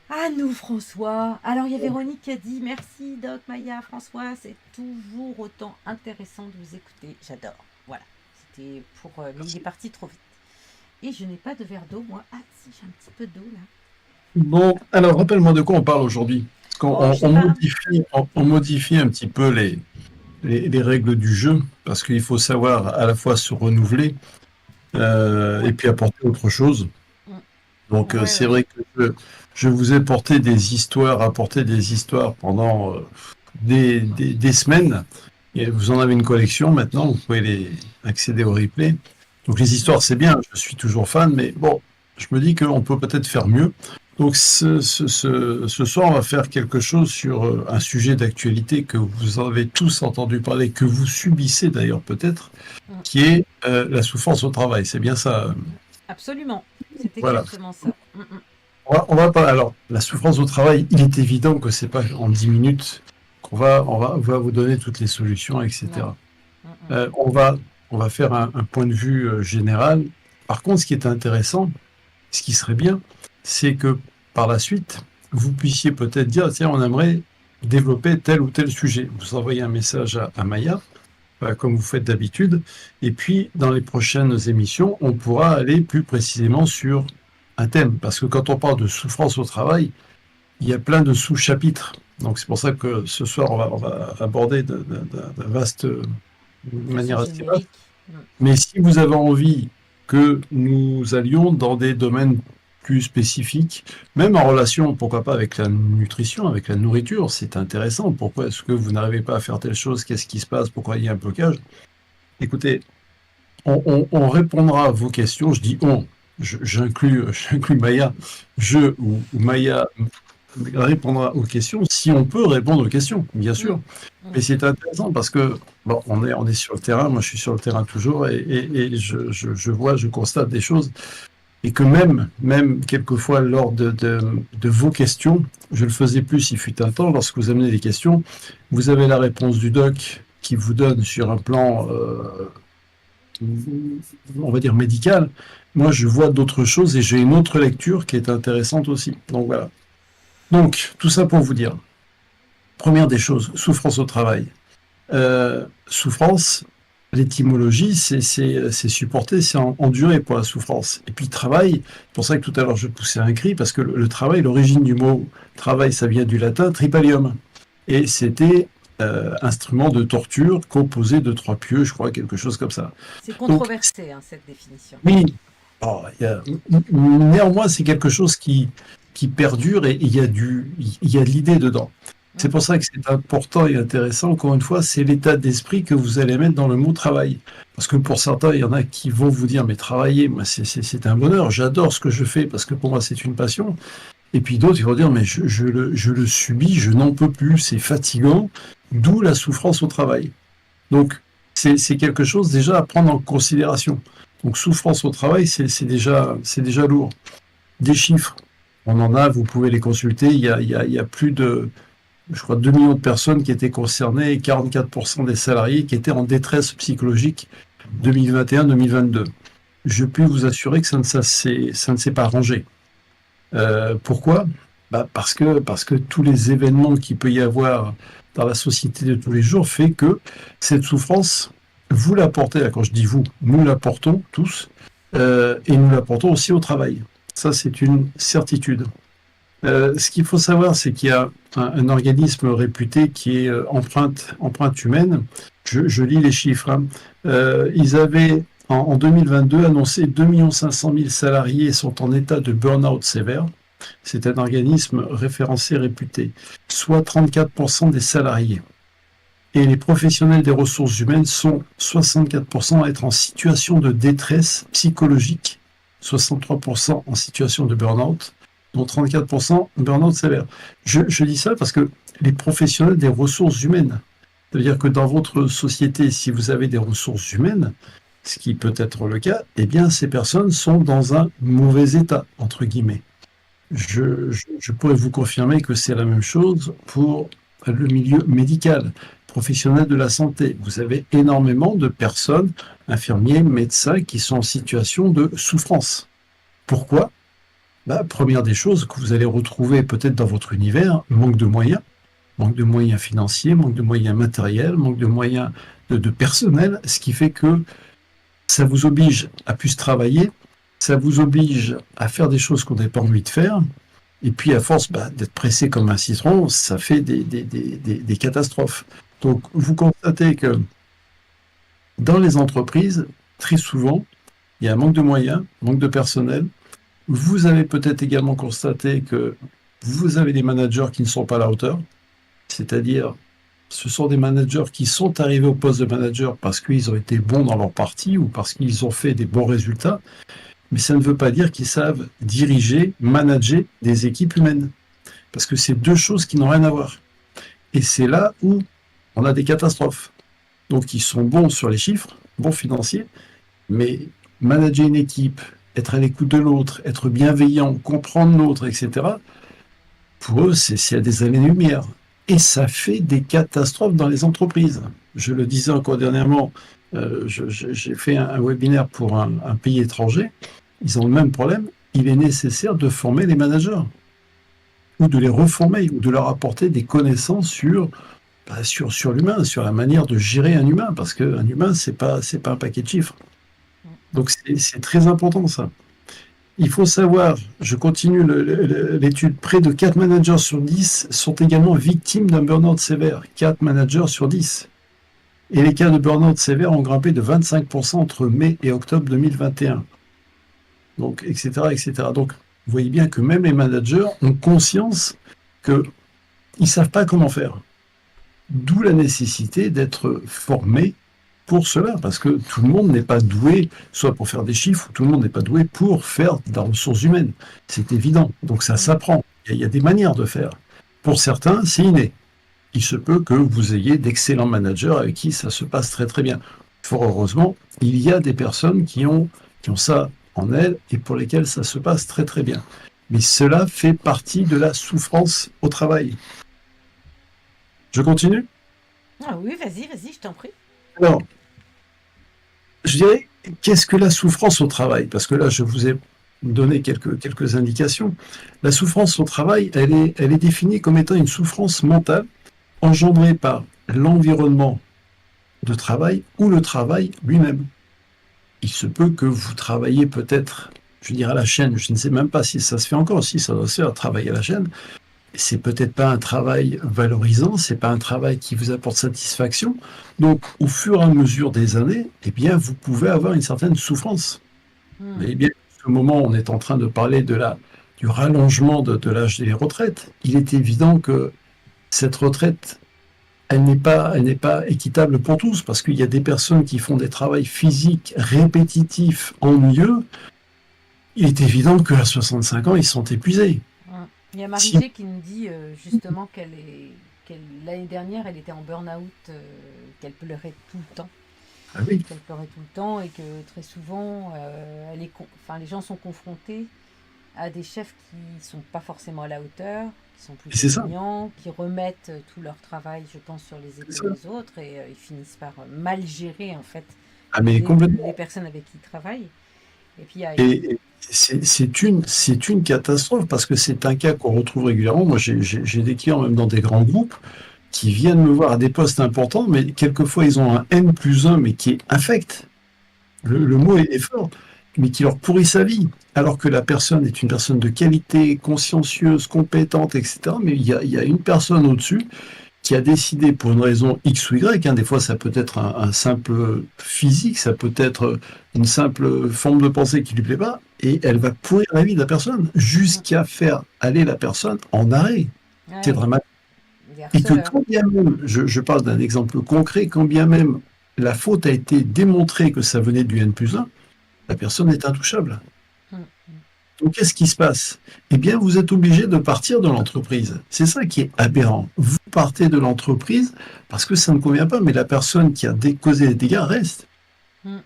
À nous, François. Alors, il y a Véronique qui a dit merci, Doc, Maya, François. C'est toujours autant intéressant de vous écouter. J'adore. Voilà. C'était pour. Mais il est parti trop vite. Et je n'ai pas de verre d'eau, moi. Ah, si, j'ai un petit peu d'eau là. Bon, alors rappelle-moi de quoi on parle aujourd'hui. Parce qu'on Oh, je sais on pas. modifie, on modifie un petit peu les règles du jeu, parce qu'il faut savoir à la fois se renouveler et Ouais. puis apporter autre chose. Mm. Donc Ouais, c'est ouais. vrai que je vous ai apporté des histoires pendant des semaines. Et vous en avez une collection maintenant, vous pouvez accéder au replay. Donc les Mm. histoires, c'est bien, je suis toujours fan, mais bon, je me dis qu'on peut peut-être faire mieux. Donc ce soir, on va faire quelque chose sur un sujet d'actualité que vous avez tous entendu parler, que vous subissez d'ailleurs peut-être, Mm. qui est la souffrance au travail. C'est bien ça. Absolument. C'est Voilà. exactement ça. Mm, mm. On va pas. Alors, la souffrance au travail, il est évident que c'est pas en 10 minutes qu'on va vous donner toutes les solutions, Non. etc. Mm, mm. Euh, on va, on va faire un point de vue général. Par contre, ce qui est intéressant, ce qui serait bien, c'est que par la suite, vous puissiez peut-être dire, tiens, on aimerait développer tel ou tel sujet. Vous envoyez un message à Maya, comme vous faites d'habitude, et puis dans les prochaines émissions, on pourra aller plus précisément sur un thème. Parce que quand on parle de souffrance au travail, il y a plein de sous-chapitres. Donc c'est pour ça que ce soir, on va aborder de vaste, De de façon manière assez vaste. générique. Mm. Mais si vous avez envie que nous allions dans des domaines plus spécifiques, même en relation, pourquoi pas, avec la nutrition, avec la nourriture, c'est intéressant. Pourquoi est-ce que vous n'arrivez pas à faire telle chose? Qu'est-ce qui se passe? Pourquoi il y a un blocage? Écoutez, on répondra à vos questions. Je dis on, j'inclus Maya. Ou Maya répondra aux questions si on peut répondre aux questions, bien Mm. sûr. Mm. Mais c'est intéressant parce que, bon, on est sur le terrain, moi je suis sur le terrain toujours, et je vois, je constate des choses, et que même quelquefois lors de vos questions, je le faisais plus, il fut un temps, lorsque vous amenez des questions, vous avez la réponse du doc qui vous donne sur un plan, on va dire médical. Moi, je vois d'autres choses et j'ai une autre lecture qui est intéressante aussi. Donc voilà. Donc, tout ça pour vous dire, première des choses, souffrance au travail. Souffrance, l'étymologie, c'est supporter, c'est endurer pour la souffrance. Et puis travail, c'est pour ça que tout à l'heure je poussais un cri, parce que le travail, l'origine du mot travail, ça vient du latin tripalium. Et c'était instrument de torture composé de 3 pieux, je crois, quelque chose comme ça. C'est Donc, controversé, hein, cette définition. oui, oh, néanmoins, c'est quelque chose qui perdure, et il y a de l'idée dedans. Mm. C'est pour ça que c'est important et intéressant, encore une fois, c'est l'état d'esprit que vous allez mettre dans le mot travail. Parce que pour certains, il y en a qui vont vous dire, mais travailler, moi, c'est un bonheur, j'adore ce que je fais parce que pour moi, c'est une passion. Et puis d'autres, ils vont dire, mais je le subis, je n'en peux plus, c'est fatigant, d'où la souffrance au travail. Donc, c'est quelque chose déjà à prendre en considération. Donc, souffrance au travail, c'est déjà lourd. Des chiffres, on en a, vous pouvez les consulter. Il y a plus de, je crois, 2 millions de personnes qui étaient concernées, et 44% des salariés qui étaient en détresse psychologique 2021-2022. Je puis vous assurer que ça ne s'est pas arrangé. Pourquoi? Bah parce que tous les événements qu'il peut y avoir dans la société de tous les jours fait que cette souffrance, vous la portez, quand je dis vous, nous la portons tous, et nous la portons aussi au travail. Ça, c'est une certitude. Ce qu'il faut savoir, c'est qu'il y a un organisme réputé qui est Empreinte Humaine. Je lis les chiffres, hein. Ils avaient en 2022 annoncé 2 500 000 salariés sont en état de burn-out sévère. C'est un organisme référencé réputé, soit 34% des salariés. Et les professionnels des ressources humaines sont 64% à être en situation de détresse psychologique, 63% en situation de burn-out, dont 34% burn-out sévère. Je dis ça parce que les professionnels des ressources humaines, c'est-à-dire que dans votre société, si vous avez des ressources humaines, ce qui peut être le cas, eh bien ces personnes sont dans un mauvais état, entre guillemets. Je pourrais vous confirmer que c'est la même chose pour le milieu médical, professionnel de la santé. Vous avez énormément de personnes, infirmiers, médecins, qui sont en situation de souffrance. Pourquoi? Bah, première des choses que vous allez retrouver peut-être dans votre univers, manque de moyens financiers, manque de moyens matériels, manque de moyens de personnel, ce qui fait que ça vous oblige à plus travailler, ça vous oblige à faire des choses qu'on n'a pas envie de faire, et puis à force d'être pressé comme un citron, ça fait des catastrophes. Donc vous constatez que dans les entreprises, très souvent, il y a un manque de moyens, manque de personnel. Vous avez peut-être également constaté que vous avez des managers qui ne sont pas à la hauteur, c'est-à-dire ce sont des managers qui sont arrivés au poste de manager parce qu'ils ont été bons dans leur partie ou parce qu'ils ont fait des bons résultats, mais ça ne veut pas dire qu'ils savent diriger, manager des équipes humaines, parce que c'est deux choses qui n'ont rien à voir. Et c'est là où on a des catastrophes. Donc ils sont bons sur les chiffres, bons financiers, mais manager une équipe, être à l'écoute de l'autre, être bienveillant, comprendre l'autre, etc., pour eux, c'est à des années-lumière. Et ça fait des catastrophes dans les entreprises. Je le disais encore dernièrement, j'ai fait un webinaire pour un pays étranger. Ils ont le même problème. Il est nécessaire de former les managers, ou de les reformer, ou de leur apporter des connaissances sur l'humain, sur la manière de gérer un humain, parce qu'un humain, c'est pas un paquet de chiffres. Donc c'est très important ça. Il faut savoir, je continue l'étude, près de 4 managers sur 10 sont également victimes d'un burn-out sévère. 4 managers sur 10. Et les cas de burn-out sévère ont grimpé de 25% entre mai et octobre 2021. Donc, etc., etc. Donc, vous voyez bien que même les managers ont conscience qu'ils ne savent pas comment faire. D'où la nécessité d'être formés pour cela, parce que tout le monde n'est pas doué, soit pour faire des chiffres, ou tout le monde n'est pas doué pour faire de la ressource humaine. C'est évident. Donc ça s'apprend. Il y a des manières de faire. Pour certains, c'est inné. Il se peut que vous ayez d'excellents managers avec qui ça se passe très très bien. Fort heureusement, il y a des personnes qui ont ça en elles et pour lesquelles ça se passe très très bien. Mais cela fait partie de la souffrance au travail. Je continue ? Ah oui, vas-y, je t'en prie. Alors, je dirais, qu'est-ce que la souffrance au travail? Parce que là, je vous ai donné quelques indications. La souffrance au travail, elle est définie comme étant une souffrance mentale engendrée par l'environnement de travail ou le travail lui-même. Il se peut que vous travaillez peut-être, je dirais à la chaîne, je ne sais même pas si ça se fait encore, si ça doit se faire, travailler à la chaîne. C'est peut-être pas un travail valorisant, c'est pas un travail qui vous apporte satisfaction. Donc, au fur et à mesure des années, eh bien, vous pouvez avoir une certaine souffrance. Eh bien, à ce moment, on est en train de parler du rallongement de l'âge des retraites. Il est évident que cette retraite, elle n'est pas équitable pour tous, parce qu'il y a des personnes qui font des travaux physiques répétitifs, ennuyeux. Il est évident qu'à 65 ans, ils sont épuisés. Il y a Marie-G qui nous dit justement l'année dernière, elle était en burn-out, qu'elle pleurait tout le temps. Ah oui. Qu'elle pleurait tout le temps et que très souvent, les gens sont confrontés à des chefs qui ne sont pas forcément à la hauteur, qui sont plus feignants, qui remettent tout leur travail, je pense, sur les épaules des autres et ils finissent par mal gérer en fait les personnes avec qui ils travaillent. Et puis c'est une catastrophe parce que c'est un cas qu'on retrouve régulièrement. Moi, j'ai des clients même dans des grands groupes qui viennent me voir à des postes importants, mais quelquefois ils ont un N+1 mais qui est infect. Le mot est fort, mais qui leur pourrit sa vie. Alors que la personne est une personne de qualité, consciencieuse, compétente, etc. Mais il y a une personne au-dessus qui a décidé pour une raison X ou Y, des fois ça peut être un simple physique, ça peut être une simple forme de pensée qui lui plaît pas, et elle va pourrir la vie de la personne jusqu'à faire aller la personne en arrêt. Ouais. C'est dramatique. Et que quand bien même, je parle d'un exemple concret, quand bien même la faute a été démontrée que ça venait du N+1, la personne est intouchable. Donc, qu'est-ce qui se passe? Eh bien, vous êtes obligé de partir de l'entreprise. C'est ça qui est aberrant. Vous partez de l'entreprise parce que ça ne convient pas, mais la personne qui a causé les dégâts reste.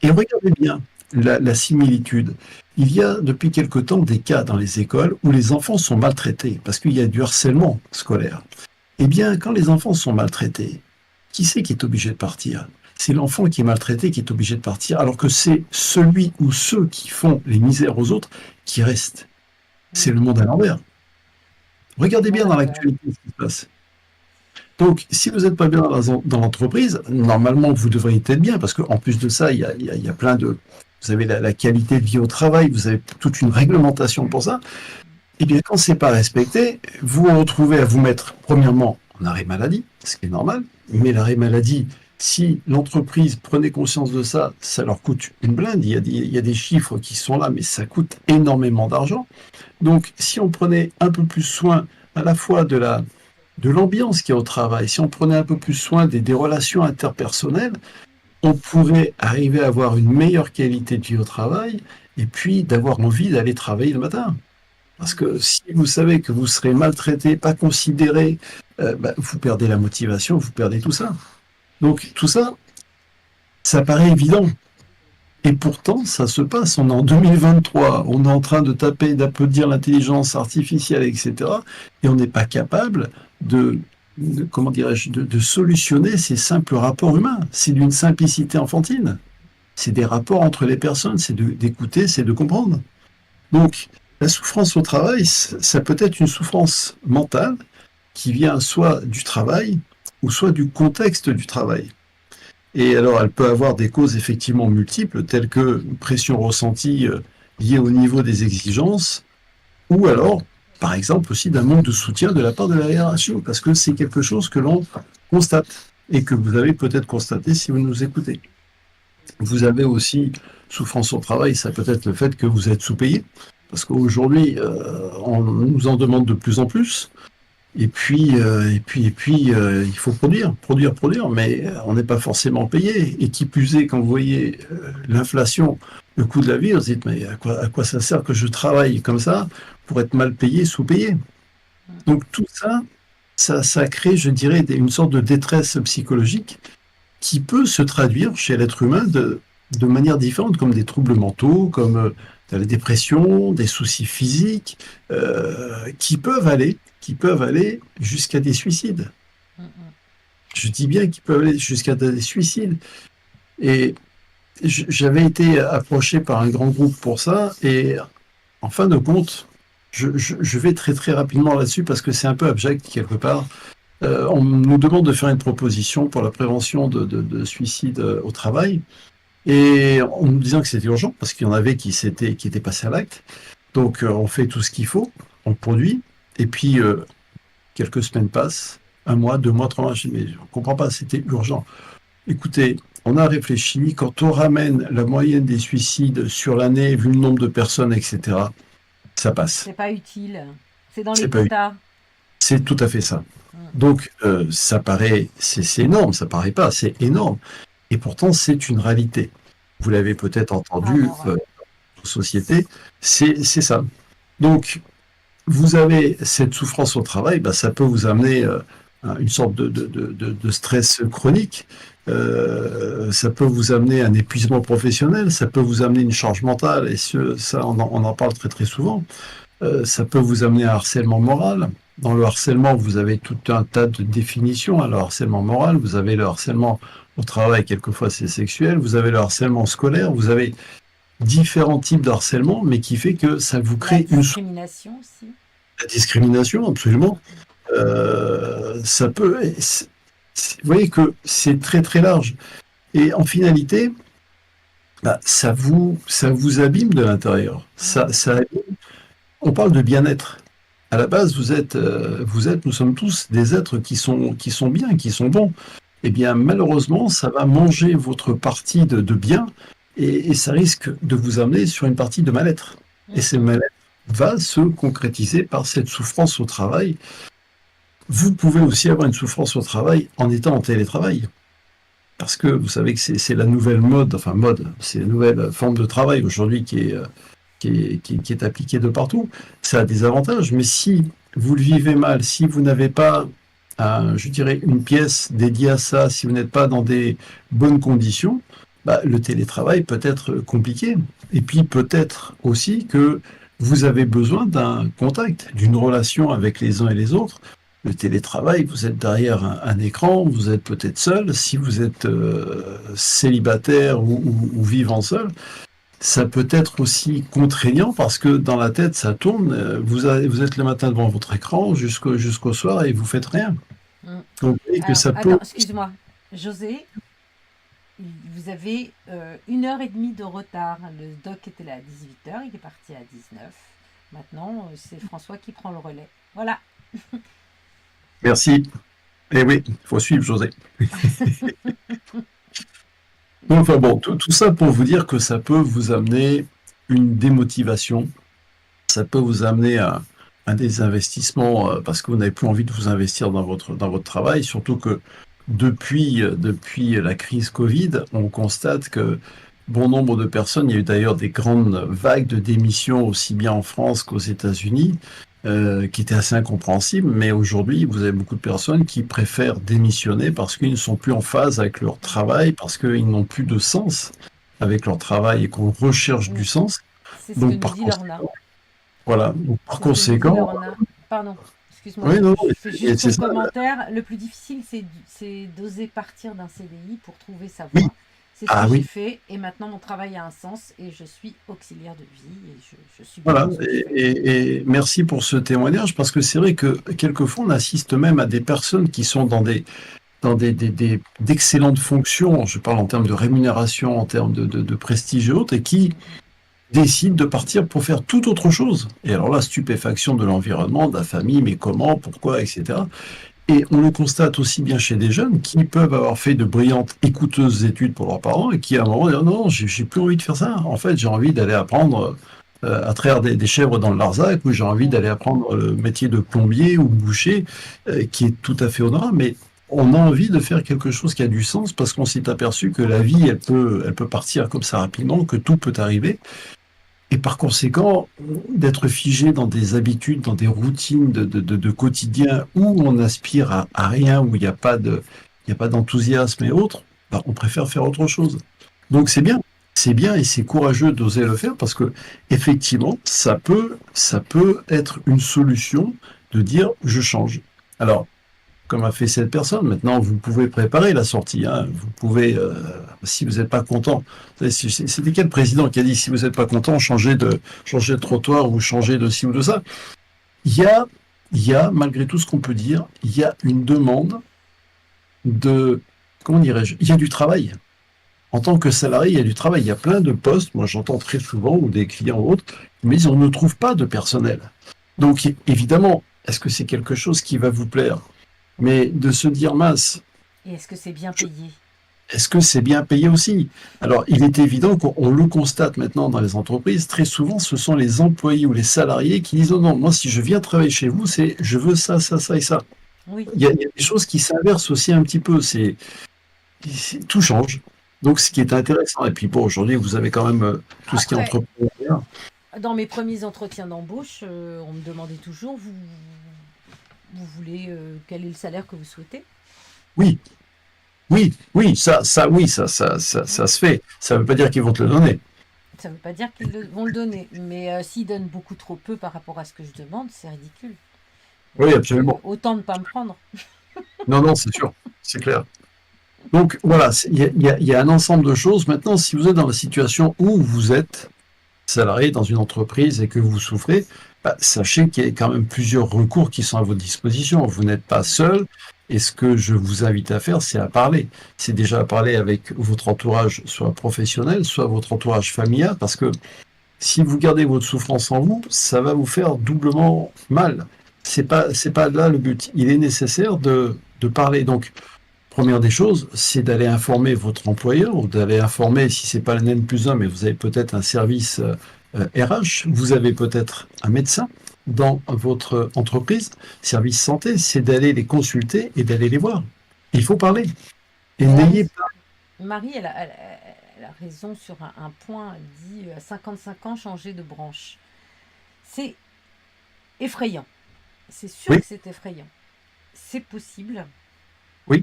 Et regardez bien la similitude. Il y a depuis quelque temps des cas dans les écoles où les enfants sont maltraités parce qu'il y a du harcèlement scolaire. Eh bien, quand les enfants sont maltraités, qui c'est qui est obligé de partir? C'est l'enfant qui est maltraité qui est obligé de partir, alors que c'est celui ou ceux qui font les misères aux autres qui restent. C'est le monde à l'envers. Regardez bien Monde à dans l'envers. l'actualité ce qui se passe. Donc, si vous n'êtes pas bien dans l'entreprise, normalement, vous devriez être bien, parce qu'en plus de ça, il y a plein de... Vous avez la qualité de vie au travail, vous avez toute une réglementation pour ça. Eh bien, quand c'est pas respecté, vous vous retrouvez à vous mettre, premièrement, en arrêt maladie, ce qui est normal, mais l'arrêt maladie, si l'entreprise prenait conscience de ça, ça leur coûte une blinde. Il y a des chiffres qui sont là, mais ça coûte énormément d'argent. Donc, si on prenait un peu plus soin à la fois de l'ambiance qu'il y a au travail, si on prenait un peu plus soin des relations interpersonnelles, on pourrait arriver à avoir une meilleure qualité de vie au travail et puis d'avoir envie d'aller travailler le matin. Parce que si vous savez que vous serez maltraité, pas considéré, vous perdez la motivation, vous perdez tout ça. Donc tout ça, ça paraît évident. Et pourtant, ça se passe. On est en 2023, on est en train de taper, d'applaudir l'intelligence artificielle, etc. Et on n'est pas capable comment dirais-je, de solutionner ces simples rapports humains. C'est d'une simplicité enfantine. C'est des rapports entre les personnes, c'est d'écouter, c'est de comprendre. Donc, la souffrance au travail, ça peut être une souffrance mentale qui vient soit du travail ou soit du contexte du travail. Et alors, elle peut avoir des causes effectivement multiples, telles que une pression ressentie liée au niveau des exigences, ou alors, par exemple, aussi d'un manque de soutien de la part de la hiérarchie, parce que c'est quelque chose que l'on constate et que vous avez peut-être constaté si vous nous écoutez. Vous avez aussi souffrance au travail, ça peut être le fait que vous êtes sous-payé, parce qu'aujourd'hui, on nous en demande de plus en plus. Et puis, il faut produire, mais on n'est pas forcément payé. Et qui plus est, quand vous voyez l'inflation, le coût de la vie, vous se dites, mais à quoi ça sert que je travaille comme ça pour être mal payé, sous-payé? Donc tout ça, ça crée, je dirais, une sorte de détresse psychologique qui peut se traduire chez l'être humain de manière différente, comme des troubles mentaux, comme de la dépression, des soucis physiques, qui peuvent aller jusqu'à des suicides. Je dis bien qu'ils peuvent aller jusqu'à des suicides. Et j'avais été approché par un grand groupe pour ça, et en fin de compte, je vais très très rapidement là-dessus parce que c'est un peu abject quelque part. On nous demande de faire une proposition pour la prévention de suicide au travail, et en nous disant que c'était urgent parce qu'il y en avait qui étaient passés à l'acte. Donc on fait tout ce qu'il faut, on produit, et puis quelques semaines passent, un mois, 2 mois, 3 mois, je dis, mais je ne comprends pas, c'était urgent. Écoutez, on a réfléchi, quand on ramène la moyenne des suicides sur l'année, vu le nombre de personnes, etc., ça passe. C'est pas utile. C'est dans les C'est pas quotas. C'est tout à fait ça. Donc, ça paraît, c'est énorme, ça paraît pas, c'est énorme. Et pourtant, c'est une réalité. Vous l'avez peut-être entendu, Alors, en société, c'est ça. Donc, vous avez cette souffrance au travail, ça peut vous amener une sorte de stress chronique. Ça peut vous amener un épuisement professionnel, ça peut vous amener une charge mentale, et ça, on en parle très très souvent. Ça peut vous amener à un harcèlement moral. Dans le harcèlement, vous avez tout un tas de définitions. Le harcèlement moral, vous avez le harcèlement au travail, quelquefois c'est sexuel, vous avez le harcèlement scolaire, vous avez différents types de harcèlement, mais qui fait que ça vous la crée discrimination aussi. la discrimination, absolument. Ça peut... Vous voyez que c'est très très large. Et en finalité, ça vous abîme de l'intérieur. Ça abîme. On parle de bien-être. À la base, nous sommes tous des êtres qui sont bien, qui sont bons. Eh bien, malheureusement, ça va manger votre partie de bien, et ça risque de vous amener sur une partie de mal-être. Et ce mal-être va se concrétiser par cette souffrance au travail. Vous pouvez aussi avoir une souffrance au travail en étant en télétravail. Parce que vous savez que c'est la nouvelle c'est la nouvelle forme de travail aujourd'hui qui est appliquée de partout. Ça a des avantages, mais si vous le vivez mal, si vous n'avez pas, je dirais, une pièce dédiée à ça, si vous n'êtes pas dans des bonnes conditions, le télétravail peut être compliqué. Et puis peut-être aussi que vous avez besoin d'un contact, d'une relation avec les uns et les autres. Le télétravail, vous êtes derrière un écran, vous êtes peut-être seul. Si vous êtes célibataire ou vivant seul, ça peut être aussi contraignant parce que dans la tête, ça tourne. Vous êtes le matin devant votre écran jusqu'au soir et vous faites rien. Mm. Donc, vous voyez que Alors, ça peut. attends, excuse-moi. José, vous avez 1 heure et demie de retard. Le doc était là à 18 h, il est parti à 19. Maintenant, c'est François qui prend le relais. Voilà. Merci. Eh oui, il faut suivre José. Enfin bon, tout ça pour vous dire que ça peut vous amener une démotivation, ça peut vous amener à des investissements parce que vous n'avez plus envie de vous investir dans votre travail, surtout que depuis la crise Covid, on constate que bon nombre de personnes, il y a eu d'ailleurs des grandes vagues de démissions aussi bien en France qu'aux États-Unis, qui étaient assez incompréhensibles, mais aujourd'hui, vous avez beaucoup de personnes qui préfèrent démissionner parce qu'ils ne sont plus en phase avec leur travail, parce qu'ils n'ont plus de sens avec leur travail et qu'on recherche du sens. C'est ce que Donc nous par dit Lorna. conséquent, voilà. Donc par C'est ce que nous dit conséquent, Lorna. Pardon, excuse-moi, oui, non, je fais et juste c'est ton ça. commentaire. Le plus difficile, c'est d'oser partir d'un CDI pour trouver sa Oui, voie. C'est ce que ah j'ai oui, fait et maintenant mon travail a un sens et je suis auxiliaire de vie et je suis bien voilà. dans ce que je fais. Et merci pour ce témoignage parce que c'est vrai que quelquefois on assiste même à des personnes qui sont d'excellentes fonctions, je parle en termes de rémunération, en termes de prestige et autres, et qui décident de partir pour faire tout autre chose. Et alors là, stupéfaction de l'environnement, de la famille, mais comment, pourquoi, etc. Et on le constate aussi bien chez des jeunes qui peuvent avoir fait de brillantes et coûteuses études pour leurs parents et qui à un moment disent non, j'ai plus envie de faire ça. En fait, j'ai envie d'aller apprendre à traire des chèvres dans le Larzac ou j'ai envie Mm. d'aller apprendre le métier de plombier ou de boucher qui est tout à fait honorable. Mais on a envie de faire quelque chose qui a du sens parce qu'on s'est aperçu que la vie, elle peut partir comme ça rapidement, que tout peut arriver. Et par conséquent, d'être figé dans des habitudes, dans des routines de quotidien où on aspire à rien, où il y a pas d'enthousiasme et autres, bah, on préfère faire autre chose. Donc c'est bien et c'est courageux d'oser le faire parce que effectivement, ça peut être une solution de dire je change. Alors, comme a fait cette personne. Maintenant, vous pouvez préparer la sortie. Hein. Vous pouvez, si vous n'êtes pas content. C'était quel président qui a dit si vous n'êtes pas content, changez de trottoir ou changez de ci ou de ça. Il y a, il y a malgré tout ce qu'on peut dire, il y a une demande de, comment dirais-je, il y a du travail. En tant que salarié, il y a du travail. Il y a plein de postes. Moi, j'entends très souvent ou des clients ou autres, mais on ne trouve pas de personnel. Donc, évidemment, est-ce que c'est quelque chose qui va vous plaire? Mais de se dire, mince, Et est-ce que c'est bien payé? est-ce que c'est bien payé aussi? Alors, il est évident qu'on le constate maintenant dans les entreprises, très souvent, ce sont les employés ou les salariés qui disent, oh non, moi, si je viens travailler chez vous, c'est je veux ça, ça, ça et ça. Oui. Il y a des choses qui s'inversent aussi un petit peu, tout change. Donc, ce qui est intéressant, et puis bon, aujourd'hui, vous avez quand même tout ce qui est Après, entrepreneuriat. dans mes premiers entretiens d'embauche, on me demandait toujours, vous voulez, quel est le salaire que vous souhaitez? Oui, oui, oui, ça se fait. Ça ne veut pas dire qu'ils vont te le donner. Ça ne veut pas dire qu'ils vont le donner, mais s'ils donnent beaucoup trop peu par rapport à ce que je demande, c'est ridicule. Oui, Donc, absolument. autant ne pas me prendre. Non, non, c'est sûr, c'est clair. Donc voilà, il y a un ensemble de choses. Maintenant, si vous êtes dans la situation où vous êtes salarié dans une entreprise et que vous souffrez, bah, sachez qu'il y a quand même plusieurs recours qui sont à votre disposition. Vous n'êtes pas seul. Et ce que je vous invite à faire, c'est à parler. C'est déjà à parler avec votre entourage, soit professionnel, soit votre entourage familial, parce que si vous gardez votre souffrance en vous, ça va vous faire doublement mal. C'est pas là le but. Il est nécessaire de parler. Donc, première des choses, c'est d'aller informer votre employeur ou d'aller informer, si c'est pas le N+1, mais vous avez peut-être un service RH, vous avez peut-être un médecin dans votre entreprise, service santé, c'est d'aller les consulter et d'aller les voir. Il faut parler. Et Elle a n'ayez raison. pas. Marie, elle a raison sur un point. Elle dit à 55 ans, changer de branche. C'est effrayant. C'est sûr Oui, que c'est effrayant. C'est possible. oui,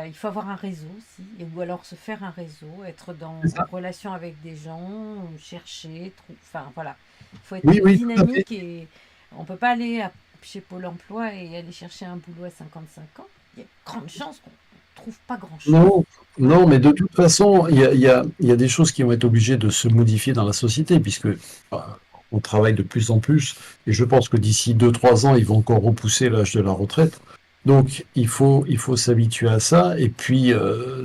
Il faut avoir un réseau aussi, ou alors se faire un réseau, être c'est en ça. relation avec des gens, chercher, enfin voilà. Il faut être Oui, oui, tout à fait. dynamique et on peut pas aller chez Pôle emploi et aller chercher un boulot à 55 ans. Il y a de grandes chances. trouve pas grand-chose. Non, non, mais de toute façon, il y a des choses qui vont être obligées de se modifier dans la société, puisque on travaille de plus en plus, et je pense que d'ici 2, 3 ans, ils vont encore repousser l'âge de la retraite. Donc, il faut s'habituer à ça, et puis,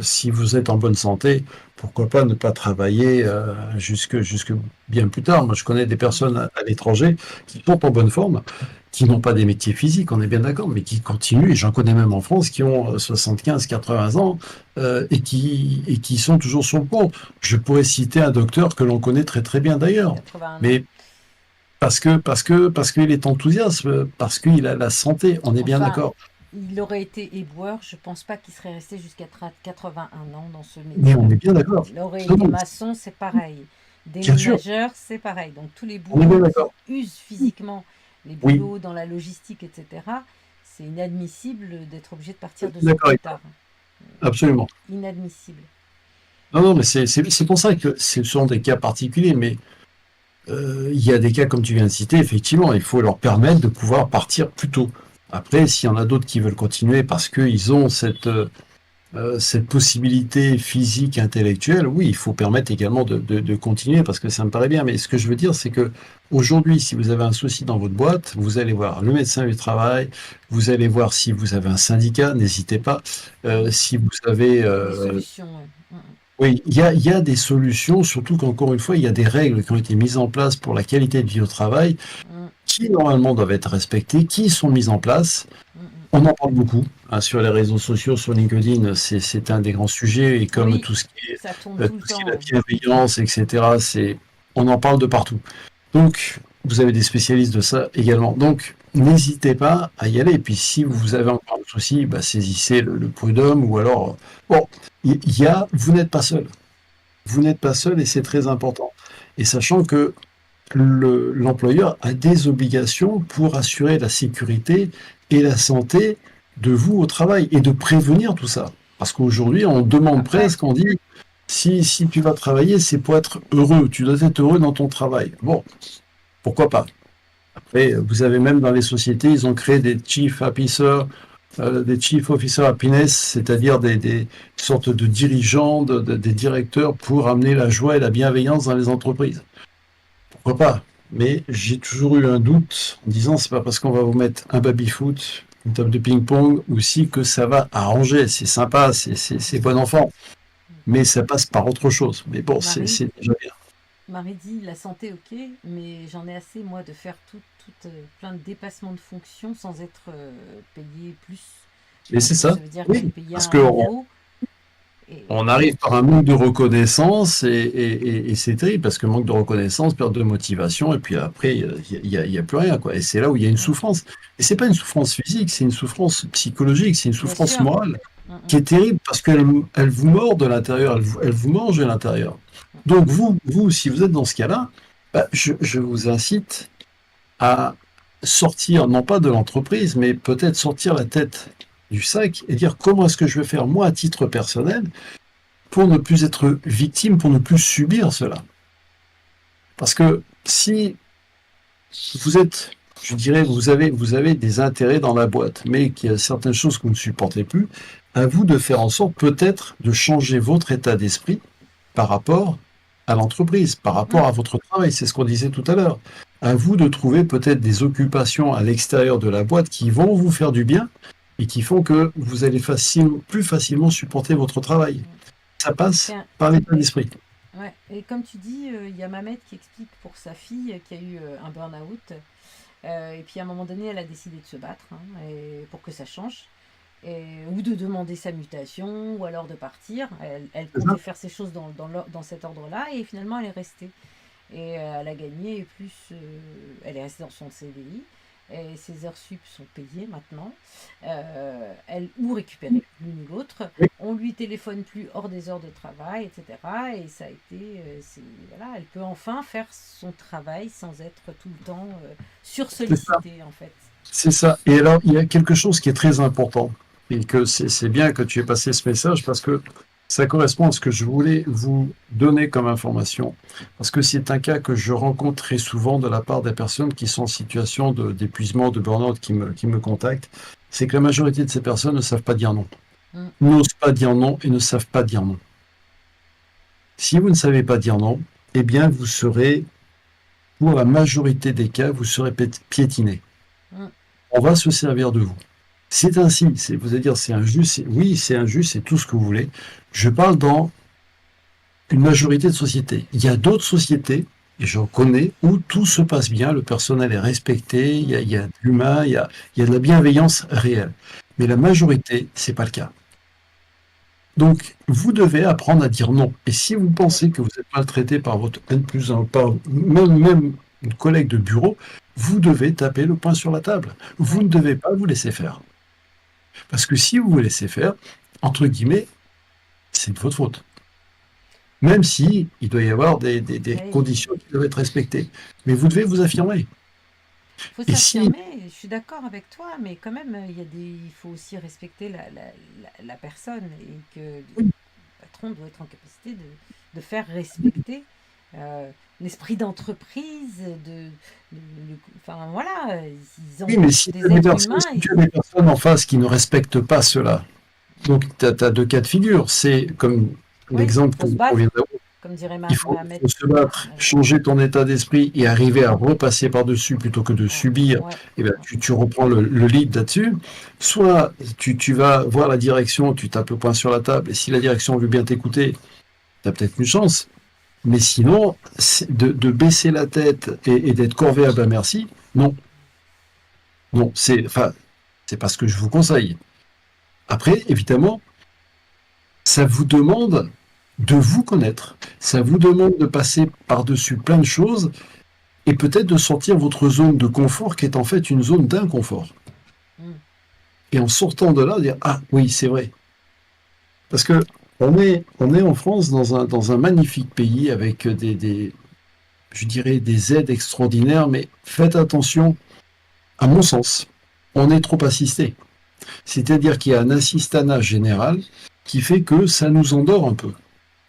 si vous êtes en bonne santé, pourquoi pas ne pas travailler jusque bien plus tard. Moi, je connais des Mm. personnes à l'étranger qui sont en bonne forme, qui n'ont pas des métiers physiques, on est bien d'accord, mais qui continuent, et j'en connais même en France, qui ont 75, 80 ans, et qui sont toujours sur le pont. Je pourrais citer un docteur que l'on connaît très très bien d'ailleurs, 81 ans. mais parce qu'il est enthousiaste, parce qu'il a la santé, on est bien Enfin, d'accord. il aurait été éboueur, je pense pas qu'il serait resté jusqu'à 81 ans dans ce Mais on métier-là. est bien d'accord. Il aurait Non, été non, maçon, c'est pareil. bien sûr, Déménageur, c'est pareil. Donc tous les on est bien boulots qui d'accord. usent physiquement, les Oui, boulots dans la logistique, etc., c'est inadmissible d'être obligé de partir 2 ans d'accord plus avec toi, tard. absolument. Inadmissible. Non, non, mais c'est pour ça que ce sont des cas particuliers, mais il y a des cas comme tu viens de citer, effectivement, il faut leur permettre de pouvoir partir plus tôt. Après, s'il y en a d'autres qui veulent continuer parce qu'ils ont cette possibilité physique, intellectuelle, oui, il faut permettre également de continuer parce que ça me paraît bien. Mais ce que je veux dire, c'est que aujourd'hui, si vous avez un souci dans votre boîte, vous allez voir le médecin du travail, vous allez voir si vous avez un syndicat, n'hésitez pas. Mm. Si vous avez, Il y a des solutions, ouais. oui, il y a des solutions, surtout qu'encore une fois, il y a des règles qui ont été mises en place pour la qualité de vie au travail, Mm, qui normalement doivent être respectées, qui sont mises en place. mm, mm. On en parle beaucoup hein, sur les réseaux sociaux, sur LinkedIn, c'est un des grands sujets, et comme Oui, ça tourne tout tout le ce qui est temps, la ouais. bienveillance, etc., on en parle de partout. Donc, vous avez des spécialistes de ça également. Donc, n'hésitez pas à y aller. Et puis, si Mm, vous mm. avez encore un souci, bah, saisissez le prud'homme, ou alors, bon, vous n'êtes pas seul. Vous n'êtes pas seul, et c'est très important. Et sachant que l'employeur a des obligations pour assurer la sécurité et la santé de vous au travail et de prévenir tout ça. Parce qu'aujourd'hui, on demande Après, presque, on dit, si tu vas travailler, c'est pour être heureux. Tu dois être heureux dans ton travail. Bon, pourquoi pas? Après, vous avez même dans les sociétés, ils ont créé des chief officer happiness, c'est-à-dire des sortes de dirigeants, des directeurs pour amener la joie et la bienveillance dans les entreprises. Pourquoi pas? Mais j'ai toujours eu un doute en disant c'est pas parce qu'on va vous mettre un baby-foot, une table de ping-pong aussi que ça va arranger. C'est sympa, c'est bon enfant, mais ça passe par autre chose. Mais bon, Marie, c'est déjà bien. Marie dit la santé, ok, mais j'en ai assez, moi, de faire plein de dépassements de fonctions sans être payé plus. Mais c'est Donc ça ça, veut dire que je suis oui, payé à parce un qu'on niveau. Et on arrive par un manque de reconnaissance, et c'est terrible parce que manque de reconnaissance, perte de motivation, et puis après, il y a plus rien, quoi. Et c'est là où il y a une mm, souffrance. Et c'est pas une souffrance physique, c'est une souffrance psychologique, c'est une bien souffrance sûr. morale Mm, qui mm, est terrible parce elle vous mord de l'intérieur, elle vous mange de l'intérieur. mm, Donc vous, si vous êtes dans ce cas-là, bah, je vous incite à sortir, non pas de l'entreprise, mais peut-être sortir la tête du sac et dire comment est-ce que je vais faire moi à titre personnel pour ne plus être victime, pour ne plus subir cela. Parce que si vous êtes, je dirais, vous avez des intérêts dans la boîte, mais qu'il y a certaines choses que vous ne supportez plus, à vous de faire en sorte peut-être de changer votre état d'esprit par rapport à l'entreprise, par rapport mm. à votre travail. C'est ce qu'on disait tout à l'heure. À vous de trouver peut-être des occupations à l'extérieur de la boîte qui vont vous faire du bien et qui font que vous allez plus facilement supporter votre travail. Mm. Ça passe Tiens, par l'état et, d'esprit. ouais, et comme tu dis, il y a Mamet qui explique pour sa fille qui a eu un burn-out. Et puis à un moment donné, elle a décidé de se battre pour que ça change. Ou de demander sa mutation, ou alors de partir. Elle C'est ça? comptait faire ses choses dans cet ordre-là, et finalement elle est restée. Et elle a gagné plus. Elle est restée dans son CDI. Et ses heures sup sont payées maintenant. Elle ou récupérées, l'une ou l'autre. Oui, On lui téléphone plus hors des heures de travail, etc. Et ça a été. Voilà, elle peut enfin faire son travail sans être tout le temps c'est ça. sursollicitée, en fait. C'est ça. Et alors, il y a quelque chose qui est très important, et que c'est bien que tu aies passé ce message parce que ça correspond à ce que je voulais vous donner comme information. Parce que c'est un cas que je rencontre très souvent de la part des personnes qui sont en situation d'épuisement, de burn-out, qui me contactent. C'est que la majorité de ces personnes ne savent pas dire non. Mm. n'osent pas dire non et ne savent pas dire non. Si vous ne savez pas dire non, eh bien, vous serez, pour la majorité des cas, vous serez piétiné. Mm. On va se servir de vous. C'est ainsi, vous allez dire c'est injuste, oui, c'est injuste, c'est tout ce que vous voulez. Je parle dans une majorité de sociétés. Il y a d'autres sociétés, et j'en connais, où tout se passe bien, le personnel est respecté, il y a de l'humain, il y a de la bienveillance réelle. Mais la majorité, c'est pas le cas. Donc, vous devez apprendre à dire non. Et si vous pensez que vous êtes maltraité par votre N+1, par même une collègue de bureau, vous devez taper le poing sur la table. Vous ne devez pas vous laisser faire. Parce que si vous vous laissez faire, entre guillemets, c'est de votre faute. Même si il doit y avoir des conditions qui doivent être respectées. Mais vous devez vous affirmer. Il faut Et si, s'affirmer, je suis d'accord avec toi, mais quand même, il faut aussi respecter la personne et que le patron doit être en capacité de faire respecter l'esprit d'entreprise, enfin voilà, ils ont oui, mais si des tu as des êtres personnes, humains. si tu as des personnes en face qui ne respectent pas cela, donc tu as deux cas de figure. C'est comme Oui, l'exemple il faut se qu'on battre, vient d'avoir. comme dirait Il faut Mohamed. se battre, changer ton état d'esprit et arriver à repasser par-dessus plutôt que de subir. Ouais, Et ben, tu reprends le lead là-dessus. Soit tu vas voir la direction, tu tapes le poing sur la table, et si la direction veut bien t'écouter, tu as peut-être une chance. Mais sinon, de baisser la tête et d'être corvéable à merci, non. Non, c'est pas ce que je vous conseille. Après, évidemment, ça vous demande de vous connaître. Ça vous demande de passer par-dessus plein de choses et peut-être de sortir votre zone de confort qui est en fait une zone d'inconfort. mm, Et en sortant de là, dire ah oui, c'est vrai. Parce que on est en France dans un magnifique pays avec je dirais des aides extraordinaires, mais faites attention, à mon sens, on est trop assisté. C'est-à-dire qu'il y a un assistanat général qui fait que ça nous endort un peu.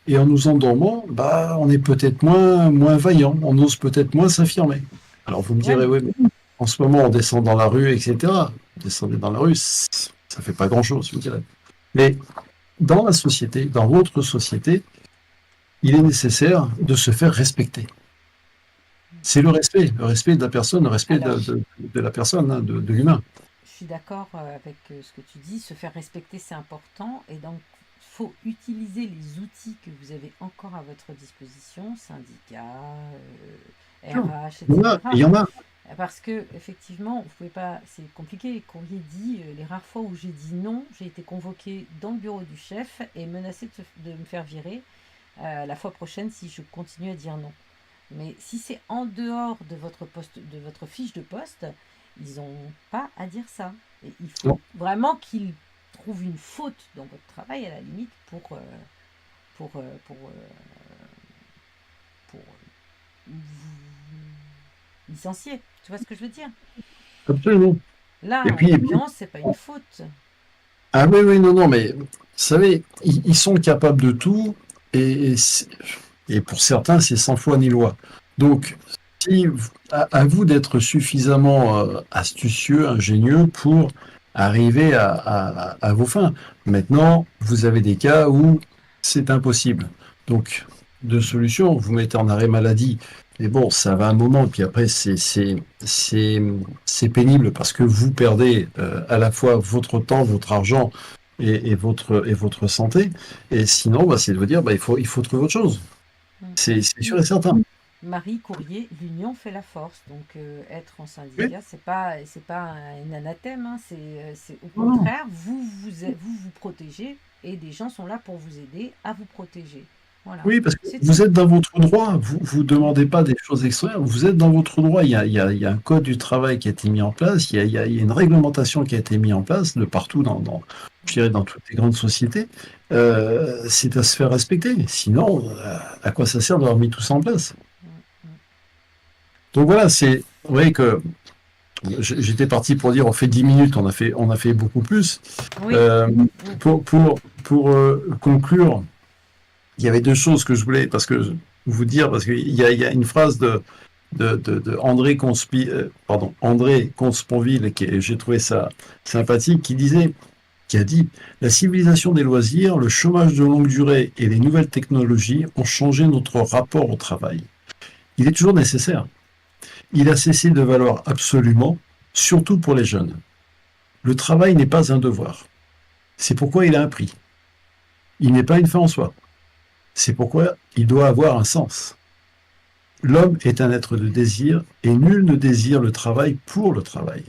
Et en nous endormant, bah, on est peut-être moins vaillant, on ose peut-être moins s'affirmer. Alors vous me ouais, direz, oui, mais en ce moment, on descend dans la rue, etc. Descendez dans la rue, ça fait pas grand-chose, vous me direz. Mais dans la société, dans votre société, il est nécessaire de se faire respecter. C'est le respect de la personne, le respect alors, de la personne, hein, de l'humain. je suis d'accord avec ce que tu dis, se faire respecter c'est important et donc il faut utiliser les outils que vous avez encore à votre disposition, syndicats, RH, Il y en a, etc. il y en a. Parce que effectivement, vous pouvez pas, c'est compliqué. Courrier dit, les rares fois où j'ai dit non, j'ai été convoqué dans le bureau du chef et menacé de me faire virer la fois prochaine si je continue à dire non. Mais si c'est en dehors de votre poste, de votre fiche de poste, ils n'ont pas à dire ça. Et il faut Non. vraiment qu'ils trouvent une faute dans votre travail à la limite pour, euh, pour, euh, pour vous licencier. Tu vois ce que je veux dire? Absolument. Là, Et en puis, l'occurrence, c'est pas une faute. ah oui, oui, non, non, mais vous savez, ils sont capables de tout, et, et pour certains, c'est sans foi ni loi. Donc, à vous d'être suffisamment astucieux, ingénieux pour arriver à vos fins. Maintenant, vous avez des cas où c'est impossible. Donc, deux solutions, vous mettez en arrêt maladie, mais bon, ça va un moment, puis après, c'est pénible parce que vous perdez à la fois votre temps, votre argent et votre santé. Et sinon, bah, c'est de vous dire, bah, il faut trouver autre chose. Mm. C'est sûr et certain. Marie Courrier, l'union fait la force. Donc, être en Oui. syndicat, c'est pas un anathème. Hein, c'est au Non, non. contraire, vous protégez et des gens sont là pour vous aider à vous protéger. Voilà, Oui, parce que c'est vous tout. êtes dans votre droit, vous demandez pas des choses extraordinaires, vous êtes dans votre droit. Il y a un code du travail qui a été mis en place, il y a une réglementation qui a été mise en place de partout je dirais dans toutes les grandes sociétés. C'est à se faire respecter. Sinon, à quoi ça sert d'avoir mis tout ça en place? Mm, mm. Donc voilà, vous voyez que j'étais parti pour dire on fait 10 minutes, on a fait beaucoup plus. Oui. Euh, Mm, pour conclure, il y avait deux choses que je voulais vous dire, parce qu'il y a une phrase de André Comte-Sponville, j'ai trouvé ça sympathique, qui disait qui a dit: «La civilisation des loisirs, le chômage de longue durée et les nouvelles technologies ont changé notre rapport au travail. Il est toujours nécessaire. Il a cessé de valoir absolument, surtout pour les jeunes. Le travail n'est pas un devoir. C'est pourquoi il a un prix. Il n'est pas une fin en soi. C'est pourquoi il doit avoir un sens. L'homme est un être de désir et nul ne désire le travail pour le travail.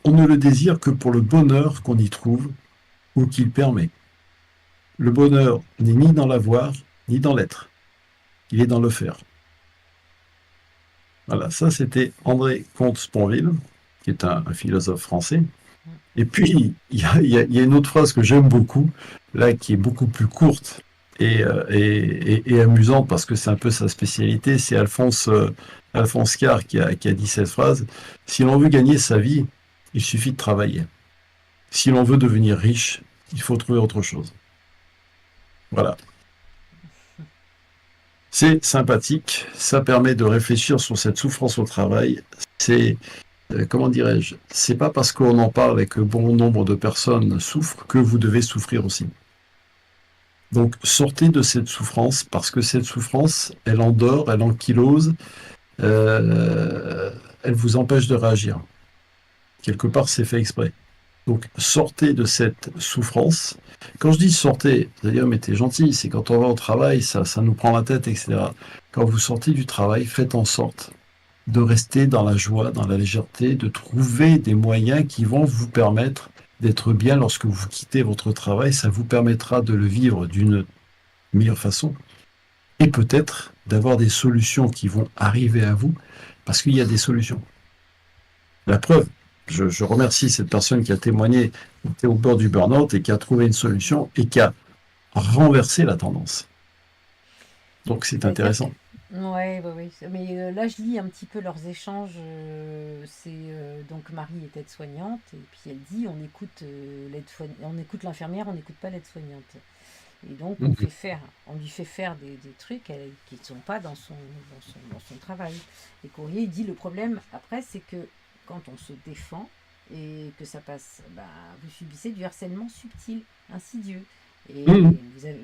On ne le désire que pour le bonheur qu'on y trouve ou qu'il permet. Le bonheur n'est ni dans l'avoir, ni dans l'être. Il est dans le faire.» Voilà, ça c'était André Comte-Sponville, qui est un philosophe français. Et puis, il y a une autre phrase que j'aime beaucoup, là, qui est beaucoup plus courte et amusante, parce que c'est un peu sa spécialité. C'est Alphonse Karr qui a dit cette phrase: «Si l'on veut gagner sa vie, il suffit de travailler. Si l'on veut devenir riche, il faut trouver autre chose.» Voilà. C'est sympathique, ça permet de réfléchir sur cette souffrance au travail. C'est, comment dirais-je, c'est pas parce qu'on en parle et que bon nombre de personnes souffrent que vous devez souffrir aussi. Donc sortez de cette souffrance, parce que cette souffrance, elle endort, elle ankylose, elle vous empêche de réagir. Quelque part, c'est fait exprès. Donc sortez de cette souffrance. Quand je dis sortez, c'est-à-dire mais t'es gentil, c'est quand on va au travail, ça nous prend la tête, etc. Quand vous sortez du travail, faites en sorte de rester dans la joie, dans la légèreté, de trouver des moyens qui vont vous permettre d'être bien lorsque vous quittez votre travail. Ça vous permettra de le vivre d'une meilleure façon et peut-être d'avoir des solutions qui vont arriver à vous, parce qu'il y a des solutions. La preuve, je remercie cette personne qui a témoigné, qui était au bord du burn-out et qui a trouvé une solution et qui a renversé la tendance. Donc c'est intéressant. Ouais, ouais, ouais. Mais là, je lis un petit peu leurs échanges. Donc Marie est aide-soignante et puis elle dit on écoute l'infirmière, on n'écoute pas l'aide-soignante. Et donc Mhm. on lui fait faire des trucs qui ne sont pas dans son travail. Et Courrier il dit le problème après c'est que quand on se défend et que ça passe, bah, vous subissez du harcèlement subtil, insidieux. Et Mhm.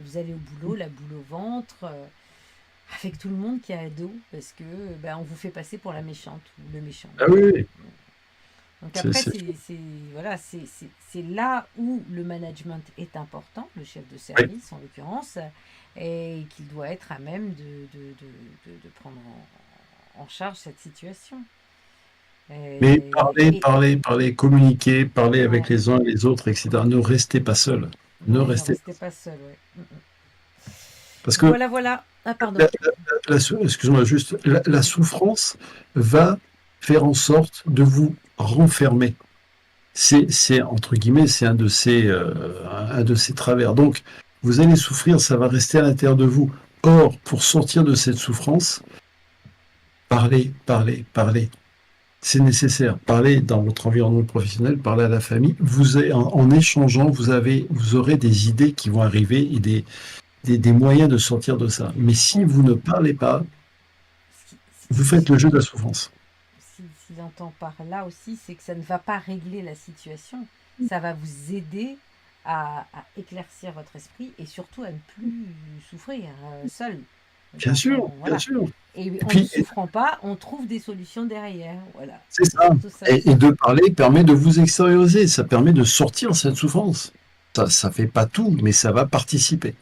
vous allez au boulot, la boule au ventre, avec tout le monde qui est à dos, parce que bah, on vous fait passer pour la méchante ou le méchant. Ah oui, oui. Donc C'est, après, c'est- voilà, c'est là où le management est important, le chef de oui. service en l'occurrence, et qu'il doit être à même de prendre en charge cette situation. Mais Et, parlez, et- parlez, parlez, communiquez, parlez avec ouais, les uns et les autres, etc. Ne restez pas seul. Ne ouais, ne restez pas restez seul. pas seul, ouais. Parce que, Voilà, voilà. Ah, pardon. la- excuse-moi, juste, la Vas-y. souffrance va faire en sorte de vous renfermer. C'est entre guillemets, c'est un de ces travers. Donc, vous allez souffrir, ça va rester à l'intérieur de vous. Or, pour sortir de cette souffrance, parlez, parlez, parlez. C'est nécessaire. Parlez dans votre environnement professionnel, parlez à la famille. En échangeant, vous aurez des idées qui vont arriver et des moyens de sortir de ça. Mais si On- vous ne parlez pas, vous si faites le jeu de la souffrance. si j'entends par là aussi, c'est que ça ne va pas régler la situation. Ça va vous aider à éclaircir votre esprit et surtout à ne plus souffrir seul. Bien sûr, bien Voilà. sûr. Et Et en ne puis, souffrant pas, on trouve des solutions derrière. Voilà. c'est C'est ça. surtout ça Et aussi. de parler permet de vous extérioriser, ça permet de sortir cette souffrance. Ça fait pas tout, mais ça va participer.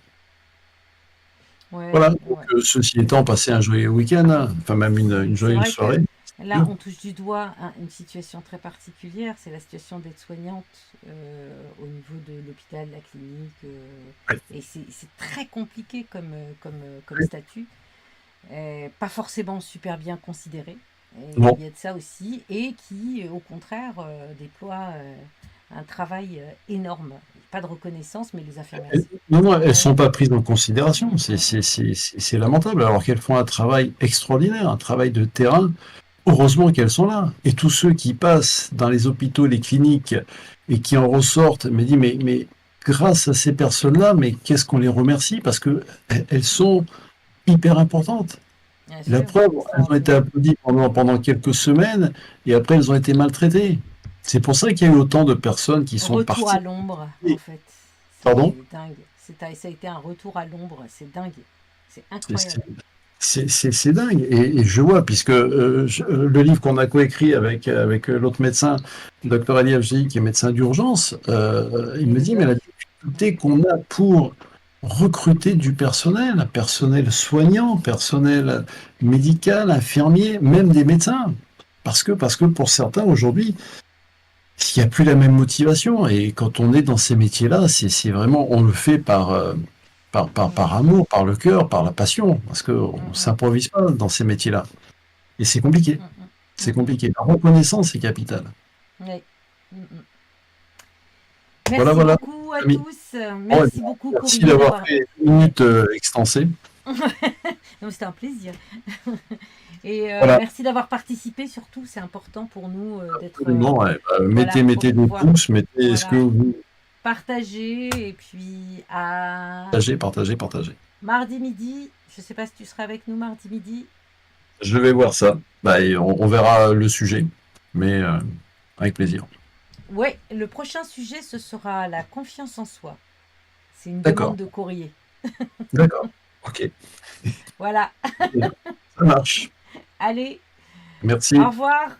Ouais, Voilà, ouais, donc ouais. ceci étant, passez un joyeux week-end, hein, enfin même une C'est joyeuse vrai que soirée. là, on touche du doigt une situation très particulière, c'est la situation d'aide-soignante au niveau de l'hôpital, la clinique. Ouais, Et c'est très compliqué comme ouais. statut, pas forcément super bien considéré. Et Bon, il y a de ça aussi, et qui, au contraire, déploie un travail énorme. Pas de reconnaissance, mais les infirmières, c'est non, non, elles pareil. sont pas prises en Mm, considération. mm, mm. C'est lamentable, alors qu'elles font un travail extraordinaire, un travail de terrain. Heureusement qu'elles sont là. Et tous ceux qui passent dans les hôpitaux, les cliniques, et qui en ressortent, me disent, mais grâce à ces personnes-là, mais qu'est-ce qu'on les remercie parce que elles sont hyper importantes. Bien La sûr, preuve, elles ont été extraordinaire. applaudies pendant quelques semaines, et après elles ont été maltraitées. C'est pour ça qu'il y a eu autant de personnes qui sont Retour à parties. l'ombre, en Et- fait. Pardon? C'est dingue. Ça a été un retour à l'ombre, c'est dingue. C'est C'est c'est- incroyable. c'est dingue. Et je vois, puisque le livre qu'on a coécrit avec l'autre médecin, Dr Ali Afji, qui est médecin d'urgence, il Et me le dit, mais doc. la difficulté qu'on a pour recruter du personnel, un personnel soignant, personnel médical, infirmier, même des médecins. Parce que pour certains, aujourd'hui, il n'y a plus la même motivation. Et quand on est dans ces métiers-là, c'est vraiment, on le fait par Mm, amour, par le cœur, par la passion. Parce qu'on ne mm, s'improvise pas dans ces métiers-là. Et c'est compliqué. mm, mm, C'est mm, compliqué. La reconnaissance est capitale. oui. Mm, mm. Voilà, Merci voilà, beaucoup à ami. tous. Bon, eh Merci bien, beaucoup, merci Courrier, d'avoir d'avoir. fait une Ouais. minute extensée. Non, c'était un plaisir. Et Voilà, merci d'avoir participé, surtout. C'est important pour nous d'être. absolument. Ouais. Voilà, pour Mettez des pouvoir. pouces, mettez ce que Voilà. vous Partager. Et puis à partagez. mardi midi. Je sais pas si tu seras avec nous mardi midi. Je vais voir ça. Bah, et on verra le sujet, mais avec plaisir. Ouais, le prochain sujet, ce sera la confiance en soi. C'est une demande D'accord, de courrier. d'accord. Ok, Voilà. ça marche. Allez, au Merci. revoir.